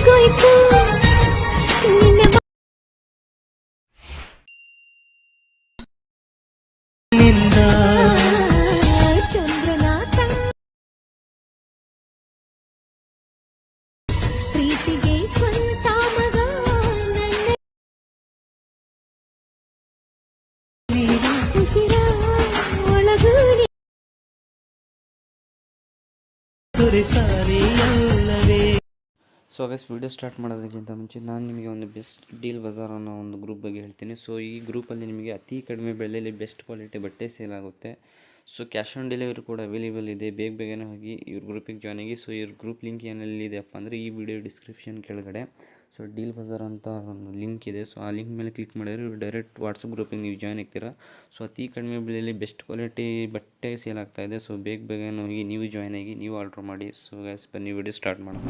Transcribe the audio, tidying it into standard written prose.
ಆಗೋಯ್ತು ನಿನ್ನೆ ನಿಂದ ಚಂದ್ರನ ಪ್ರೀತಿಗೆ ಸ್ವಂತ ಮಗ ನನ್ನ ಉಸಿರ ಒಳಗೂ ಸಾರಿಯಲ್ಲವೇ. ಸೊ ಗೈಸ್ ವಿಡಿಯೋ ಸ್ಟಾರ್ಟ್ ಮಾಡೋದಕ್ಕಿಂತ ಮುಂಚೆ ನಾನು ನಿಮಗೆ ಒಂದು ಬೆಸ್ಟ್ ಡೀಲ್ ಬಜಾರ್ ಅನ್ನೋ ಒಂದು ಗ್ರೂಪ್ ಬಗ್ಗೆ ಹೇಳ್ತೀನಿ. ಸೊ ಈ ಗ್ರೂಪಲ್ಲಿ ನಿಮಗೆ ಅತಿ ಕಡಿಮೆ ಬೆಲೆಯಲ್ಲಿ ಬೆಸ್ಟ್ ಕ್ವಾಲಿಟಿ ಬಟ್ಟೆ ಸೇಲ್ ಆಗುತ್ತೆ. ಸೊ ಕ್ಯಾಶ್ ಆನ್ ಡೆಲಿವರಿ ಕೂಡ ಅವೈಲೇಬಲ್ ಇದೆ. ಬೇಗನೆ ಹೋಗಿ ಇವ್ರ ಗ್ರೂಪಿಗೆ ಜಾಯ್ನ್ ಆಗಿ. ಸೊ ಇವ್ರ ಗ್ರೂಪ್ ಲಿಂಕ್ ಏನೆಲ್ಲಿದೆಯಪ್ಪ ಅಂದರೆ ಈ ವಿಡಿಯೋ ಡಿಸ್ಕ್ರಿಪ್ಷನ್ ಕೆಳಗಡೆ ಸೊ ಡೀಲ್ ಬಜಾರ್ ಅಂತ ಒಂದು ಲಿಂಕ್ ಇದೆ. ಸೊ ಆ ಲಿಂಕ್ ಮೇಲೆ ಕ್ಲಿಕ್ ಮಾಡಿದ್ರೆ ಇವ್ರು ಡೈರೆಕ್ಟ್ ವಾಟ್ಸಪ್ ಗ್ರೂಪಿಗೆ ನೀವು ಜಾಯ್ನ್ ಆಗ್ತೀರಾ. ಸೊ ಅತಿ ಕಡಿಮೆ ಬೆಲೆಯಲ್ಲಿ ಬೆಸ್ಟ್ ಕ್ವಾಲಿಟಿ ಬಟ್ಟೆ ಸೇಲ್ ಆಗ್ತಾಯಿದೆ. ಸೊ ಬೇಗನೆ ಹೋಗಿ ನೀವು ಜಾಯ್ನ್ ಆಗಿ ನೀವು ಆರ್ಡ್ರ್ ಮಾಡಿ. ಸೊ ಗೈಸ್ ಬನ್ನಿ ವಿಡಿಯೋ ಸ್ಟಾರ್ಟ್ ಮಾಡೋಣ.